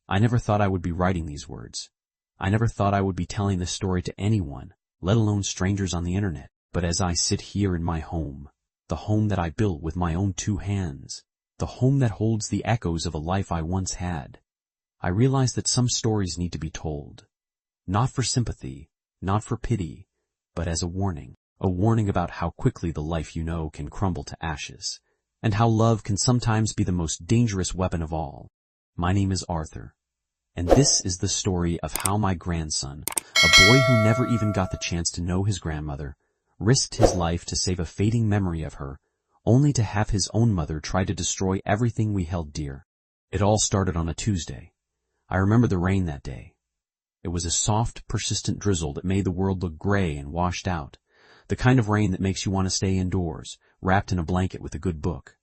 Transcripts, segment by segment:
I never thought I would be writing these words. I never thought I would be telling this story to anyone, let alone strangers on the internet. But as I sit here in my home, the home that I built with my own 2 hands, the home that holds the echoes of a life I once had, I realize that some stories need to be told. Not for sympathy, not for pity, but as a warning about how quickly the life you know can crumble to ashes, and how love can sometimes be the most dangerous weapon of all. My name is Arthur, and this is the story of how my grandson, a boy who never even got the chance to know his grandmother, risked his life to save a fading memory of her, only to have his own mother try to destroy everything we held dear. It all started on a Tuesday. I remember the rain that day. It was a soft, persistent drizzle that made the world look gray and washed out, the kind of rain that makes you want to stay indoors, wrapped in a blanket with a good book.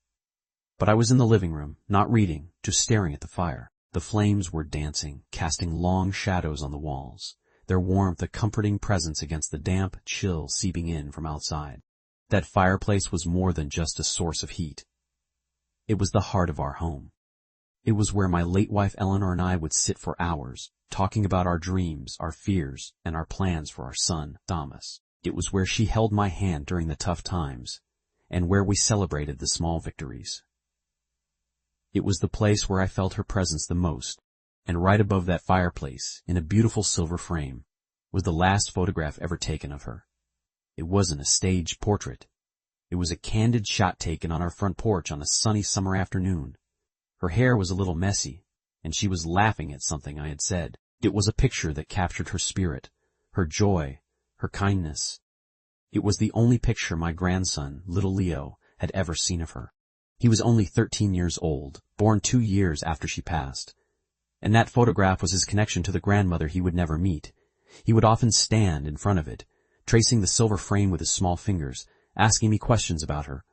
But I was in the living room, not reading, just staring at the fire. The flames were dancing, casting long shadows on the walls, their warmth a comforting presence against the damp chill seeping in from outside. That fireplace was more than just a source of heat. It was the heart of our home. It was where my late wife Eleanor and I would sit for hours, talking about our dreams, our fears, and our plans for our son, Thomas. It was where she held my hand during the tough times, and where we celebrated the small victories. It was the place where I felt her presence the most, and right above that fireplace, in a beautiful silver frame, was the last photograph ever taken of her. It wasn't a staged portrait. It was a candid shot taken on our front porch on a sunny summer afternoon. Her hair was a little messy, and she was laughing at something I had said. It was a picture that captured her spirit, her joy, her kindness. It was the only picture my grandson, little Leo, had ever seen of her. He was only 13 years old, born 2 years after she passed. And that photograph was his connection to the grandmother he would never meet. He would often stand in front of it, tracing the silver frame with his small fingers, asking me questions about her.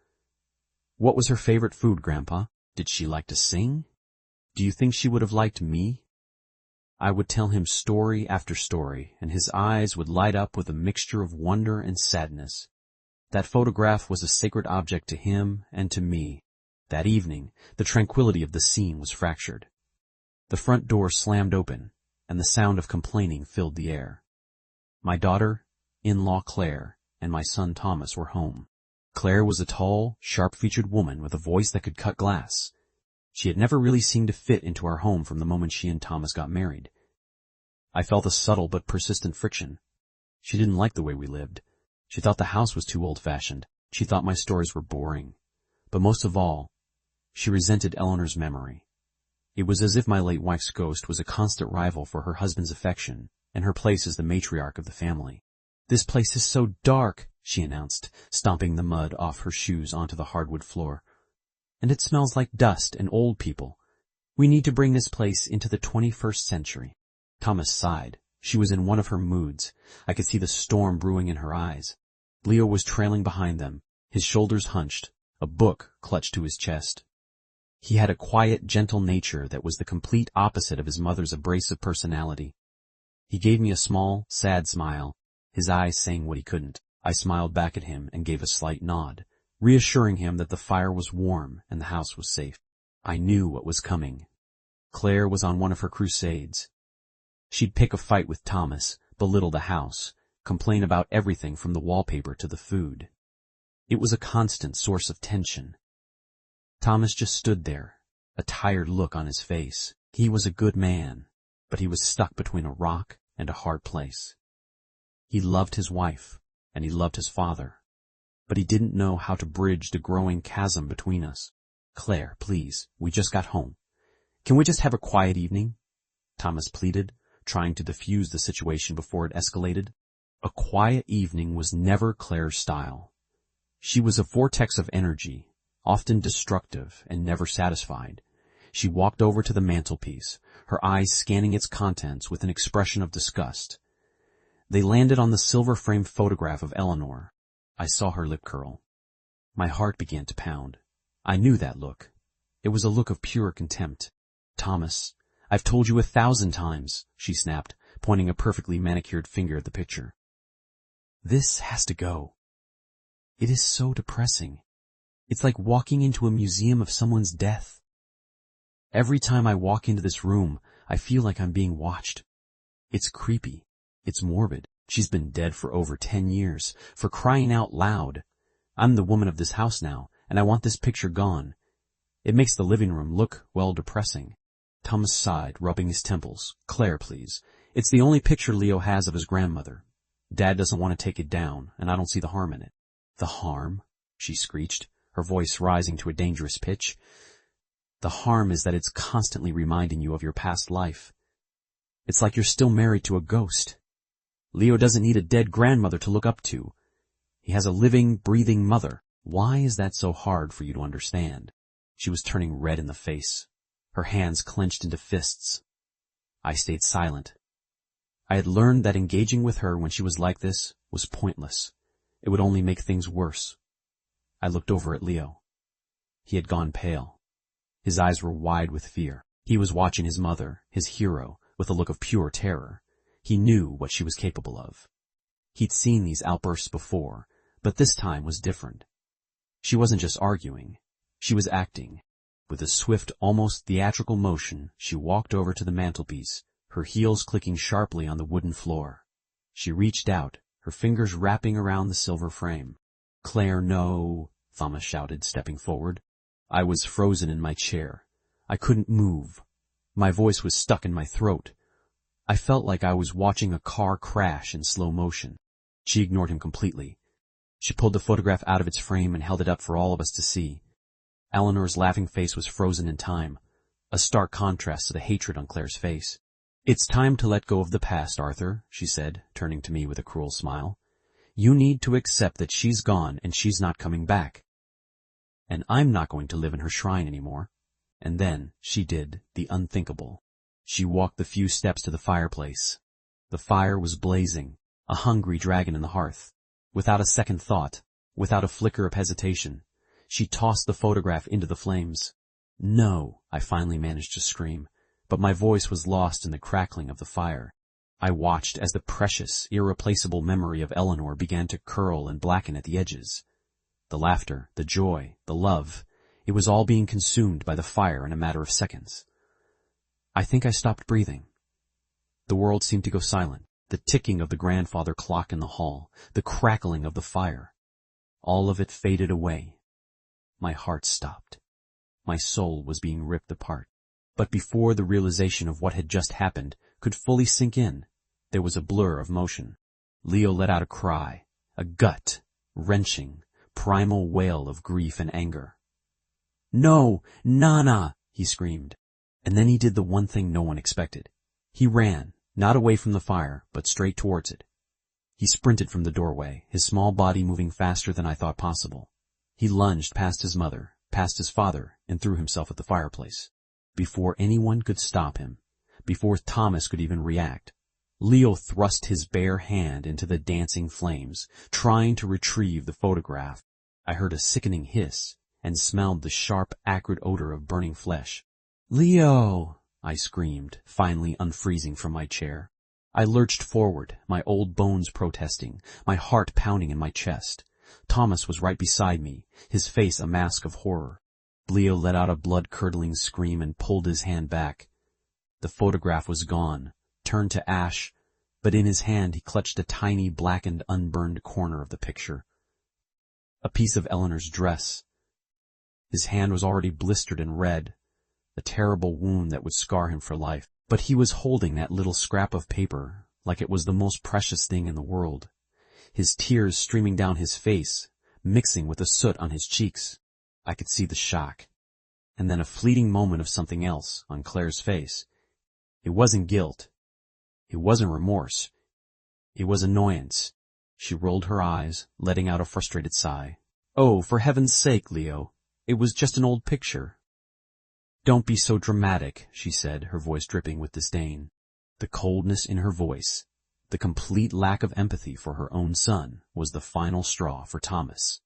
What was her favorite food, Grandpa? Did she like to sing? Do you think she would have liked me? I would tell him story after story, and his eyes would light up with a mixture of wonder and sadness. That photograph was a sacred object to him and to me. That evening, the tranquility of the scene was fractured. The front door slammed open, and the sound of complaining filled the air. My daughter-in-law Clare and my son Thomas were home. Clare was a tall, sharp-featured woman with a voice that could cut glass. She had never really seemed to fit into our home from the moment she and Thomas got married. I felt a subtle but persistent friction. She didn't like the way we lived. She thought the house was too old-fashioned. She thought my stories were boring. But most of all, she resented Eleanor's memory. It was as if my late wife's ghost was a constant rival for her husband's affection and her place as the matriarch of the family. "This place is so dark," she announced, stomping the mud off her shoes onto the hardwood floor. "And it smells like dust and old people. We need to bring this place into the 21st century. Thomas sighed. She was in one of her moods. I could see the storm brewing in her eyes. Leo was trailing behind them, his shoulders hunched, a book clutched to his chest. He had a quiet, gentle nature that was the complete opposite of his mother's abrasive personality. He gave me a small, sad smile, his eyes saying what he couldn't. I smiled back at him and gave a slight nod, reassuring him that the fire was warm and the house was safe. I knew what was coming. Clare was on one of her crusades. She'd pick a fight with Thomas, belittle the house, complain about everything from the wallpaper to the food. It was a constant source of tension. Thomas just stood there, a tired look on his face. He was a good man, but he was stuck between a rock and a hard place. He loved his wife, and he loved his father, but he didn't know how to bridge the growing chasm between us. "Clare, please, we just got home. Can we just have a quiet evening?" Thomas pleaded, trying to diffuse the situation before it escalated. A quiet evening was never Clare's style. She was a vortex of energy, often destructive and never satisfied. She walked over to the mantelpiece, her eyes scanning its contents with an expression of disgust. They landed on the silver-framed photograph of Eleanor. I saw her lip curl. My heart began to pound. I knew that look. It was a look of pure contempt. "Thomas, I've told you 1,000 times," she snapped, pointing a perfectly manicured finger at the picture. "This has to go. It is so depressing. It's like walking into a museum of someone's death. Every time I walk into this room, I feel like I'm being watched. It's creepy. It's morbid. She's been dead for over 10 years. For crying out loud. I'm the woman of this house now, and I want this picture gone. It makes the living room look, well, depressing. Thomas sighed, rubbing his temples. Claire, please. It's the only picture Leo has of his grandmother. Dad doesn't want to take it down, and I don't see the harm in it. The harm? She screeched, her voice rising to a dangerous pitch. The harm is that it's constantly reminding you of your past life. It's like you're still married to a ghost. Leo doesn't need a dead grandmother to look up to. He has a living, breathing mother. Why is that so hard for you to understand? She was turning red in the face, her hands clenched into fists. I stayed silent. I had learned that engaging with her when she was like this was pointless. It would only make things worse. I looked over at Leo. He had gone pale. His eyes were wide with fear. He was watching his mother, his hero, with a look of pure terror. He knew what she was capable of. He'd seen these outbursts before, but this time was different. She wasn't just arguing. She was acting. With a swift, almost theatrical motion, she walked over to the mantelpiece, her heels clicking sharply on the wooden floor. She reached out, her fingers wrapping around the silver frame. Claire, no, Thomas shouted, stepping forward. I was frozen in my chair. I couldn't move. My voice was stuck in my throat. I felt like I was watching a car crash in slow motion. She ignored him completely. She pulled the photograph out of its frame and held it up for all of us to see. Eleanor's laughing face was frozen in time, a stark contrast to the hatred on Claire's face. It's time to let go of the past, Arthur, she said, turning to me with a cruel smile. You need to accept that she's gone and she's not coming back. And I'm not going to live in her shrine anymore. And then she did the unthinkable. She walked the few steps to the fireplace. The fire was blazing, a hungry dragon in the hearth. Without a second thought, without a flicker of hesitation, she tossed the photograph into the flames. No, I finally managed to scream, but my voice was lost in the crackling of the fire. I watched as the precious, irreplaceable memory of Eleanor began to curl and blacken at the edges. The laughter, the joy, the love, it was all being consumed by the fire in a matter of seconds. I think I stopped breathing. The world seemed to go silent. The ticking of the grandfather clock in the hall, the crackling of the fire. All of it faded away. My heart stopped. My soul was being ripped apart. But before the realization of what had just happened could fully sink in, there was a blur of motion. Leo let out a cry, a gut-wrenching, primal wail of grief and anger. No, Nana, he screamed. And then he did the one thing no one expected. He ran. Not away from the fire, but straight towards it. He sprinted from the doorway, his small body moving faster than I thought possible. He lunged past his mother, past his father, and threw himself at the fireplace. Before anyone could stop him, before Thomas could even react, Leo thrust his bare hand into the dancing flames, trying to retrieve the photograph. I heard a sickening hiss and smelled the sharp, acrid odor of burning flesh. Leo! I screamed, finally unfreezing from my chair. I lurched forward, my old bones protesting, my heart pounding in my chest. Thomas was right beside me, his face a mask of horror. Leo let out a blood-curdling scream and pulled his hand back. The photograph was gone, turned to ash, but in his hand he clutched a tiny, blackened, unburned corner of the picture. A piece of Eleanor's dress. His hand was already blistered and red, a terrible wound that would scar him for life. But he was holding that little scrap of paper like it was the most precious thing in the world, his tears streaming down his face, mixing with the soot on his cheeks. I could see the shock, and then a fleeting moment of something else on Claire's face. It wasn't guilt. It wasn't remorse. It was annoyance. She rolled her eyes, letting out a frustrated sigh. Oh, for heaven's sake, Leo. It was just an old picture. Don't be so dramatic, she said, her voice dripping with disdain. The coldness in her voice, the complete lack of empathy for her own son, was the final straw for Thomas.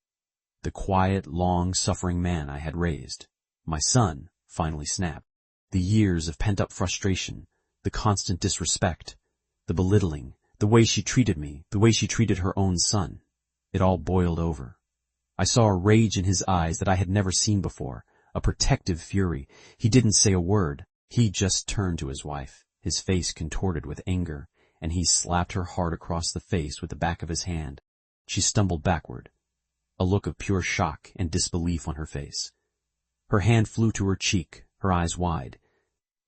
The quiet, long-suffering man I had raised, my son, finally snapped. The years of pent-up frustration, the constant disrespect, the belittling, the way she treated me, the way she treated her own son, it all boiled over. I saw a rage in his eyes that I had never seen before. A protective fury. He didn't say a word. He just turned to his wife, his face contorted with anger, and he slapped her hard across the face with the back of his hand. She stumbled backward, a look of pure shock and disbelief on her face. Her hand flew to her cheek, her eyes wide.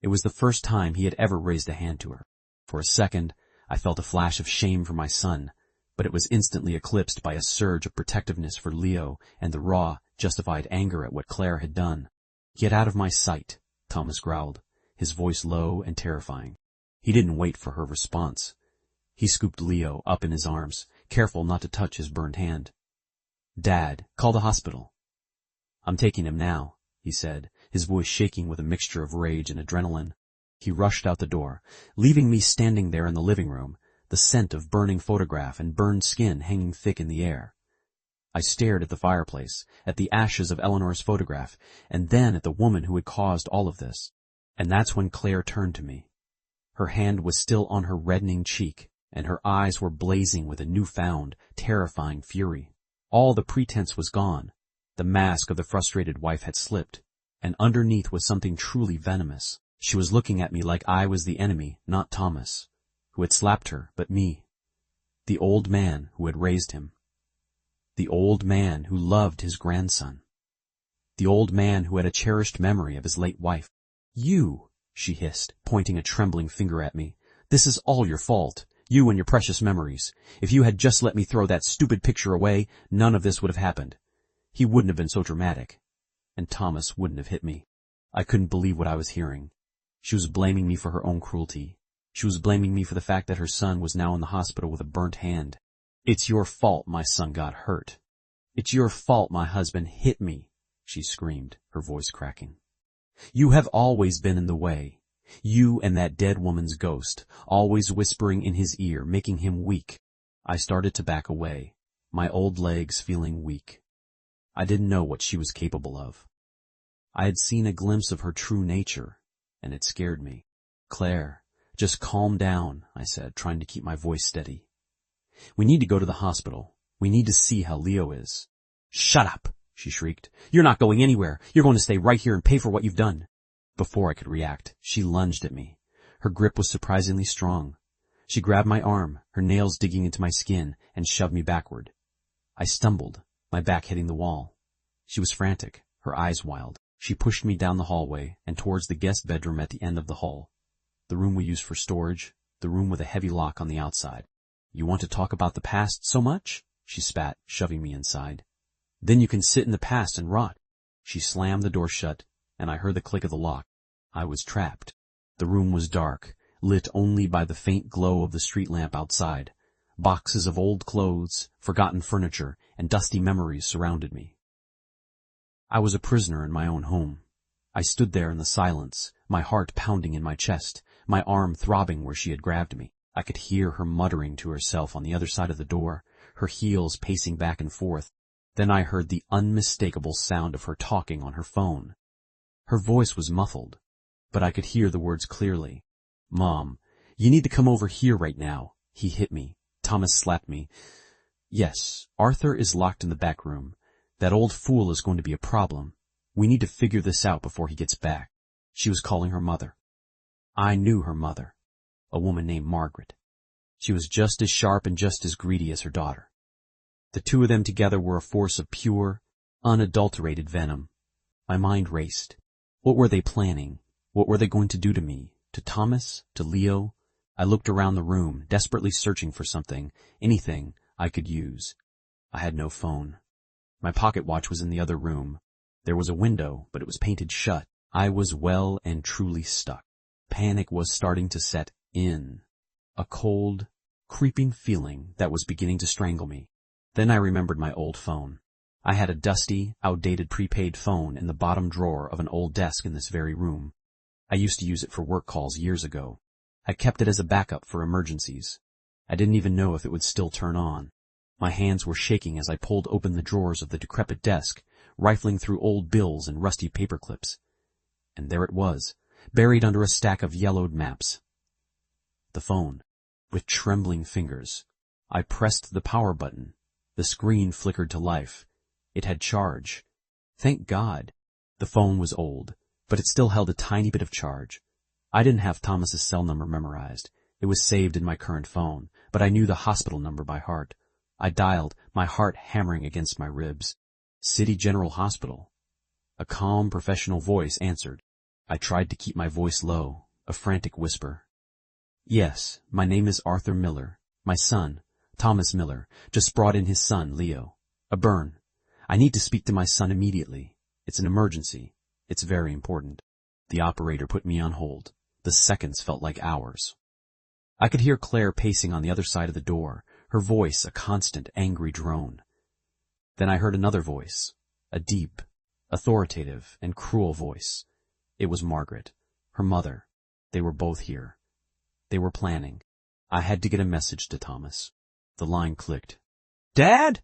It was the first time he had ever raised a hand to her. For a second, I felt a flash of shame for my son, but it was instantly eclipsed by a surge of protectiveness for Leo and the raw, justified anger at what Clare had done. "Get out of my sight," Thomas growled, his voice low and terrifying. He didn't wait for her response. He scooped Leo up in his arms, careful not to touch his burned hand. "Dad, call the hospital." "I'm taking him now," he said, his voice shaking with a mixture of rage and adrenaline. He rushed out the door, leaving me standing there in the living room, the scent of burning photograph and burned skin hanging thick in the air. I stared at the fireplace, at the ashes of Eleanor's photograph, and then at the woman who had caused all of this. And that's when Clare turned to me. Her hand was still on her reddening cheek, and her eyes were blazing with a newfound, terrifying fury. All the pretense was gone. The mask of the frustrated wife had slipped, and underneath was something truly venomous. She was looking at me like I was the enemy, not Thomas, who had slapped her, but me. The old man who had raised him. The old man who loved his grandson. The old man who had a cherished memory of his late wife. "You," she hissed, pointing a trembling finger at me. "This is all your fault. You and your precious memories. If you had just let me throw that stupid picture away, none of this would have happened. He wouldn't have been so dramatic. And Thomas wouldn't have hit me." I couldn't believe what I was hearing. She was blaming me for her own cruelty. She was blaming me for the fact that her son was now in the hospital with a burnt hand. "It's your fault my son got hurt. It's your fault my husband hit me," she screamed, her voice cracking. "You have always been in the way. You and that dead woman's ghost, always whispering in his ear, making him weak." I started to back away, my old legs feeling weak. I didn't know what she was capable of. I had seen a glimpse of her true nature, and it scared me. "Clare, just calm down," I said, trying to keep my voice steady. "We need to go to the hospital. We need to see how Leo is." "Shut up," she shrieked. "You're not going anywhere. You're going to stay right here and pay for what you've done." Before I could react, she lunged at me. Her grip was surprisingly strong. She grabbed my arm, her nails digging into my skin, and shoved me backward. I stumbled, my back hitting the wall. She was frantic, her eyes wild. She pushed me down the hallway and towards the guest bedroom at the end of the hall. The room we used for storage, the room with a heavy lock on the outside. "You want to talk about the past so much?" she spat, shoving me inside. "Then you can sit in the past and rot." She slammed the door shut, and I heard the click of the lock. I was trapped. The room was dark, lit only by the faint glow of the street lamp outside. Boxes of old clothes, forgotten furniture, and dusty memories surrounded me. I was a prisoner in my own home. I stood there in the silence, my heart pounding in my chest, my arm throbbing where she had grabbed me. I could hear her muttering to herself on the other side of the door, her heels pacing back and forth. Then I heard the unmistakable sound of her talking on her phone. Her voice was muffled, but I could hear the words clearly. "Mom, you need to come over here right now." He hit me. Thomas slapped me. "Yes, Arthur is locked in the back room. That old fool is going to be a problem. We need to figure this out before he gets back." She was calling her mother. I knew her mother, a woman named Margaret. She was just as sharp and just as greedy as her daughter. The two of them together were a force of pure, unadulterated venom. My mind raced. What were they planning? What were they going to do to me? To Thomas? To Leo? I looked around the room, desperately searching for something, anything I could use. I had no phone. My pocket watch was in the other room. There was a window, but it was painted shut. I was well and truly stuck. Panic was starting to set in. A cold, creeping feeling that was beginning to strangle me. Then I remembered my old phone. I had a dusty, outdated prepaid phone in the bottom drawer of an old desk in this very room. I used to use it for work calls years ago. I kept it as a backup for emergencies. I didn't even know if it would still turn on. My hands were shaking as I pulled open the drawers of the decrepit desk, rifling through old bills and rusty paper clips. And there it was, buried under a stack of yellowed maps. The phone. With trembling fingers, I pressed the power button. The screen flickered to life. It had charge. Thank God. The phone was old, but it still held a tiny bit of charge. I didn't have Thomas's cell number memorized. It was saved in my current phone, but I knew the hospital number by heart. I dialed, my heart hammering against my ribs. City General Hospital. A calm, professional voice answered. I tried to keep my voice low, a frantic whisper. Yes, my name is Arthur Miller. My son, Thomas Miller, just brought in his son, Leo. A burn. I need to speak to my son immediately. It's an emergency. It's very important. The operator put me on hold. The seconds felt like hours. I could hear Clare pacing on the other side of the door, her voice a constant, angry drone. Then I heard another voice, a deep, authoritative, and cruel voice. It was Margaret, her mother. They were both here. They were planning. I had to get a message to Thomas. The line clicked. Dad?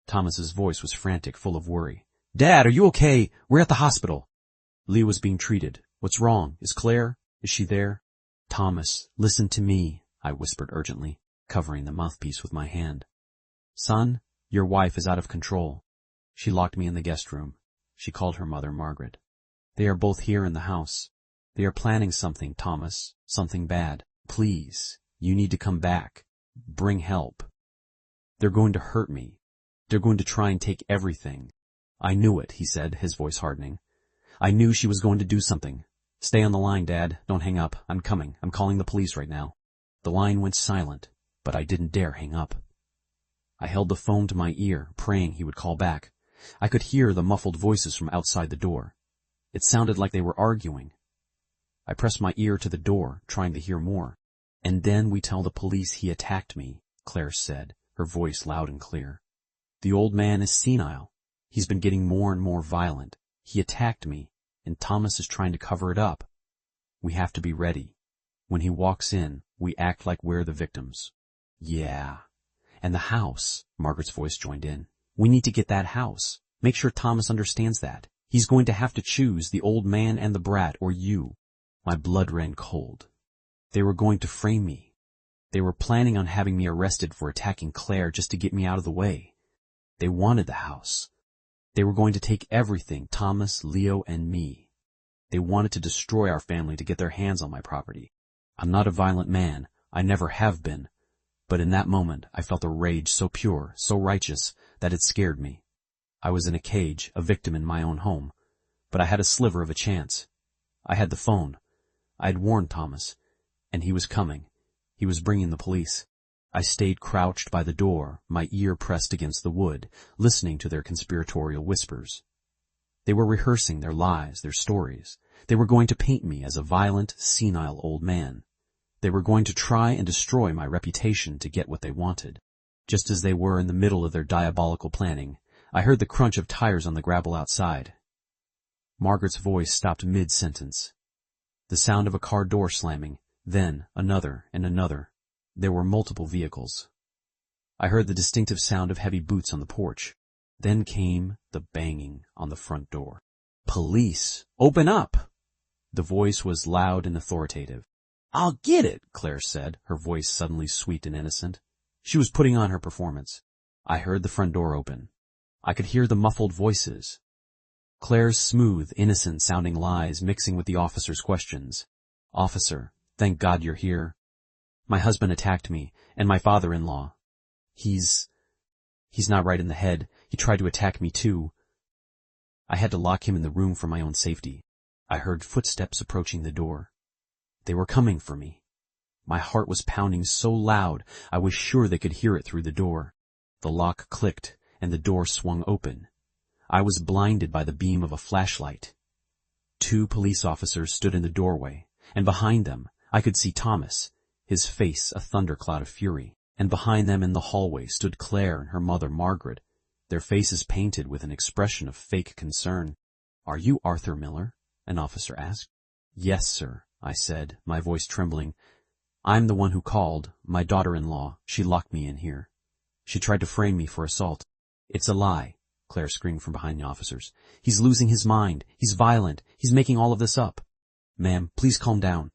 Thomas's voice was frantic, full of worry. Dad, are you okay? We're at the hospital. Leo was being treated. What's wrong? Is Clare? Is she there? Thomas, listen to me, I whispered urgently, covering the mouthpiece with my hand. Son, your wife is out of control. She locked me in the guest room. She called her mother Margaret. They are both here in the house. They are planning something, Thomas, something bad. Please, you need to come back. Bring help. They're going to hurt me. They're going to try and take everything. I knew it, he said, his voice hardening. I knew she was going to do something. Stay on the line, Dad. Don't hang up. I'm coming. I'm calling the police right now. The line went silent, but I didn't dare hang up. I held the phone to my ear, praying he would call back. I could hear the muffled voices from outside the door. It sounded like they were arguing. I pressed my ear to the door, trying to hear more. And then we tell the police he attacked me, Clare said, her voice loud and clear. The old man is senile. He's been getting more and more violent. He attacked me, and Thomas is trying to cover it up. We have to be ready. When he walks in, we act like we're the victims. Yeah. And the house, Margaret's voice joined in. We need to get that house. Make sure Thomas understands that. He's going to have to choose the old man and the brat, or you. My blood ran cold. They were going to frame me. They were planning on having me arrested for attacking Clare just to get me out of the way. They wanted the house. They were going to take everything, Thomas, Leo, and me. They wanted to destroy our family to get their hands on my property. I'm not a violent man. I never have been. But in that moment, I felt a rage so pure, so righteous, that it scared me. I was in a cage, a victim in my own home. But I had a sliver of a chance. I had the phone. I had warned Thomas. And he was coming. He was bringing the police. I stayed crouched by the door, my ear pressed against the wood, listening to their conspiratorial whispers. They were rehearsing their lies, their stories. They were going to paint me as a violent, senile old man. They were going to try and destroy my reputation to get what they wanted. Just as they were in the middle of their diabolical planning, I heard the crunch of tires on the gravel outside. Margaret's voice stopped mid-sentence. The sound of a car door slamming, then another and another. There were multiple vehicles. I heard the distinctive sound of heavy boots on the porch. Then came the banging on the front door. Police! Open up! The voice was loud and authoritative. I'll get it, Clare said, her voice suddenly sweet and innocent. She was putting on her performance. I heard the front door open. I could hear the muffled voices. Clare's smooth, innocent-sounding lies mixing with the officer's questions. Officer, thank God you're here. My husband attacked me, and my father-in-law. He's not right in the head. He tried to attack me too. I had to lock him in the room for my own safety. I heard footsteps approaching the door. They were coming for me. My heart was pounding so loud I was sure they could hear it through the door. The lock clicked, and the door swung open. I was blinded by the beam of a flashlight. 2 police officers stood in the doorway, and behind them I could see Thomas, his face a thundercloud of fury, and behind them in the hallway stood Clare and her mother Margaret, their faces painted with an expression of fake concern. Are you Arthur Miller? An officer asked. Yes, sir, I said, my voice trembling. I'm the one who called, my daughter-in-law. She locked me in here. She tried to frame me for assault. It's a lie, Clare screamed from behind the officers. He's losing his mind. He's violent. He's making all of this up. Ma'am, please calm down,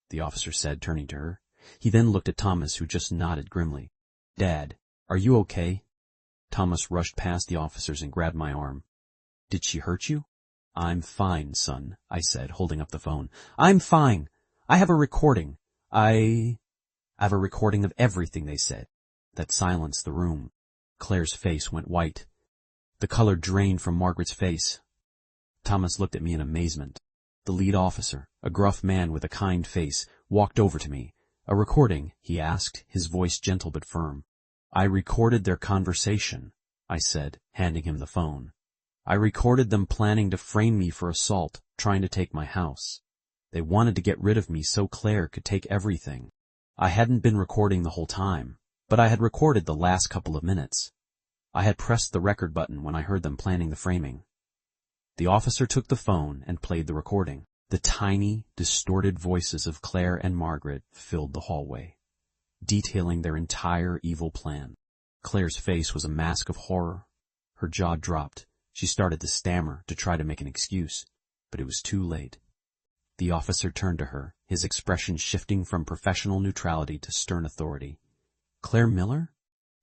the officer said, turning to her. He then looked at Thomas, who just nodded grimly. Dad, are you okay? Thomas rushed past the officers and grabbed my arm. Did she hurt you? "I'm fine, son," I said, holding up the phone. "I'm fine. I have a recording. I have a recording of everything they said." That silenced the room. Claire's face went white. The color drained from Margaret's face. Thomas looked at me in amazement. The lead officer, a gruff man with a kind face, walked over to me. "A recording?" he asked, his voice gentle but firm. "I recorded their conversation," I said, handing him the phone. "I recorded them planning to frame me for assault, trying to take my house. They wanted to get rid of me so Clare could take everything. I hadn't been recording the whole time, but I had recorded the last couple of minutes. I had pressed the record button when I heard them planning the framing." The officer took the phone and played the recording. The tiny, distorted voices of Clare and Margaret filled the hallway, detailing their entire evil plan. Claire's face was a mask of horror. Her jaw dropped. She started to stammer to try to make an excuse, but it was too late. The officer turned to her, his expression shifting from professional neutrality to stern authority. "Clare Miller?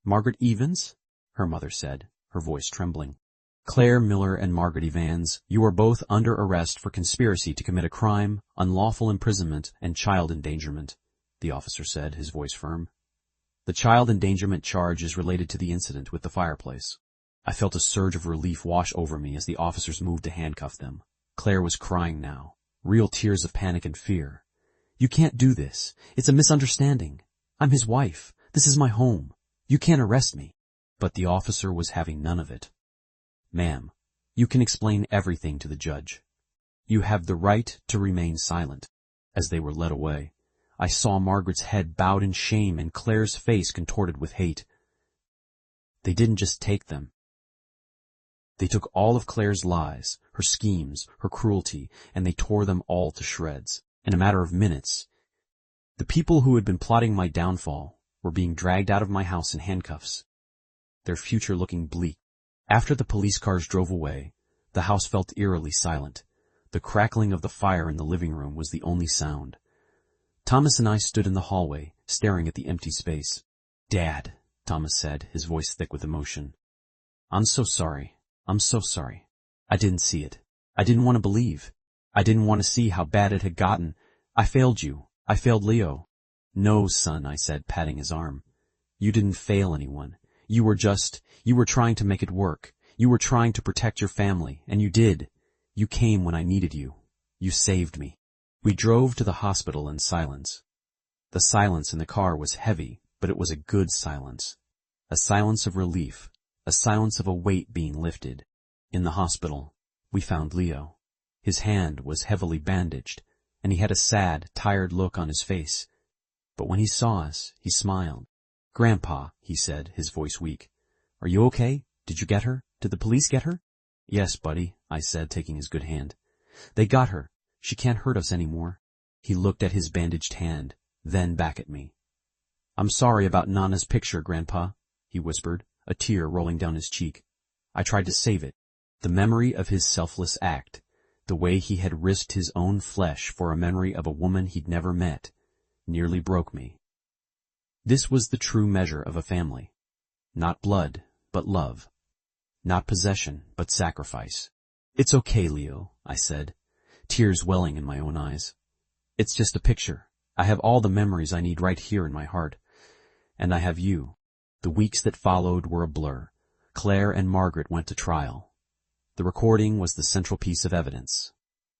Margaret Evans?" her mother said, her voice trembling. "Clare Miller and Margaret Evans, you are both under arrest for conspiracy to commit a crime, unlawful imprisonment, and child endangerment," the officer said, his voice firm. "The child endangerment charge is related to the incident with the fireplace." I felt a surge of relief wash over me as the officers moved to handcuff them. Clare was crying now, real tears of panic and fear. "You can't do this. It's a misunderstanding. I'm his wife. This is my home. You can't arrest me." But the officer was having none of it. "Ma'am, you can explain everything to the judge. You have the right to remain silent." As they were led away, I saw Margaret's head bowed in shame and Clare's face contorted with hate. They didn't just take them. They took all of Clare's lies, her schemes, her cruelty, and they tore them all to shreds. In a matter of minutes, the people who had been plotting my downfall were being dragged out of my house in handcuffs, their future looking bleak. After the police cars drove away, the house felt eerily silent. The crackling of the fire in the living room was the only sound. Thomas and I stood in the hallway, staring at the empty space. "Dad," Thomas said, his voice thick with emotion. "I'm so sorry. I'm so sorry. I didn't see it. I didn't want to believe. I didn't want to see how bad it had gotten. I failed you. I failed Leo." "No, son," I said, patting his arm. "You didn't fail anyone. You were trying to make it work. You were trying to protect your family, and you did. You came when I needed you. You saved me." We drove to the hospital in silence. The silence in the car was heavy, but it was a good silence. A silence of relief, a silence of a weight being lifted. In the hospital, we found Leo. His hand was heavily bandaged, and he had a sad, tired look on his face. But when he saw us, he smiled. "Grandpa," he said, his voice weak, "are you okay? Did you get her? Did the police get her?" "Yes, buddy," I said, taking his good hand. "They got her. She can't hurt us anymore." He looked at his bandaged hand, then back at me. "I'm sorry about Nana's picture, Grandpa," he whispered, a tear rolling down his cheek. "I tried to save it." The memory of his selfless act, the way he had risked his own flesh for a memory of a woman he'd never met, nearly broke me. This was the true measure of a family. Not blood, but love. Not possession, but sacrifice. "It's okay, Leo," I said, tears welling in my own eyes. "It's just a picture. I have all the memories I need right here in my heart. And I have you." The weeks that followed were a blur. Clare and Margaret went to trial. The recording was the central piece of evidence.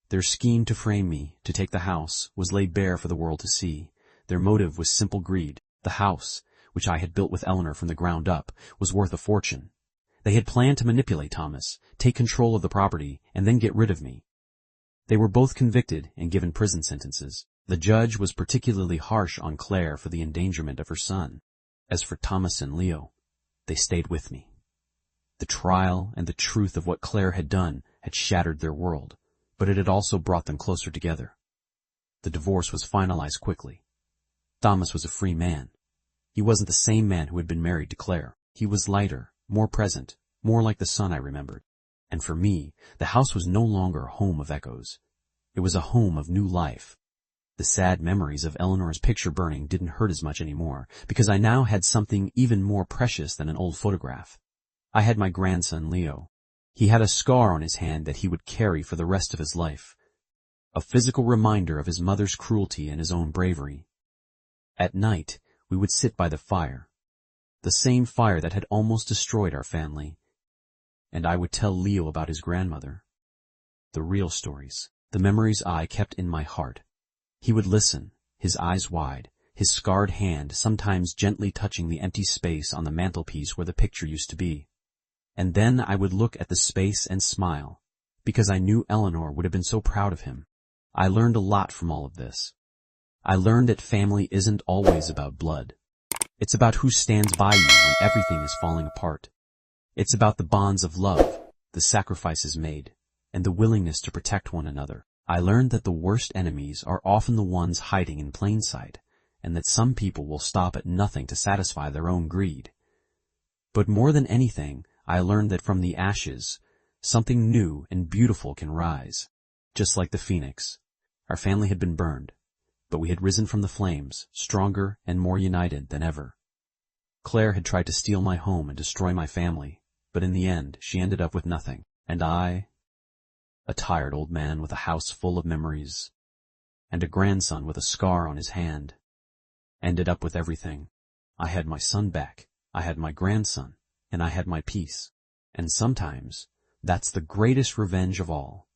Their scheme to frame me, to take the house, was laid bare for the world to see. Their motive was simple greed. The house, which I had built with Eleanor from the ground up, was worth a fortune. They had planned to manipulate Thomas, take control of the property, and then get rid of me. They were both convicted and given prison sentences. The judge was particularly harsh on Clare for the endangerment of her son. As for Thomas and Leo, they stayed with me. The trial and the truth of what Clare had done had shattered their world, but it had also brought them closer together. The divorce was finalized quickly. Thomas was a free man. He wasn't the same man who had been married to Clare. He was lighter, more present, more like the son I remembered. And for me, the house was no longer a home of echoes. It was a home of new life. The sad memories of Eleanor's picture burning didn't hurt as much anymore, because I now had something even more precious than an old photograph. I had my grandson, Leo. He had a scar on his hand that he would carry for the rest of his life, a physical reminder of his mother's cruelty and his own bravery. At night, we would sit by the fire, the same fire that had almost destroyed our family, and I would tell Leo about his grandmother. The real stories, the memories I kept in my heart. He would listen, his eyes wide, his scarred hand sometimes gently touching the empty space on the mantelpiece where the picture used to be. And then I would look at the space and smile, because I knew Eleanor would have been so proud of him. I learned a lot from all of this. I learned that family isn't always about blood. It's about who stands by you when everything is falling apart. It's about the bonds of love, the sacrifices made, and the willingness to protect one another. I learned that the worst enemies are often the ones hiding in plain sight, and that some people will stop at nothing to satisfy their own greed. But more than anything, I learned that from the ashes, something new and beautiful can rise. Just like the phoenix, our family had been burned, but we had risen from the flames, stronger and more united than ever. Clare had tried to steal my home and destroy my family, but in the end she ended up with nothing, and I, a tired old man with a house full of memories, and a grandson with a scar on his hand, ended up with everything. I had my son back, I had my grandson, and I had my peace. And sometimes, that's the greatest revenge of all.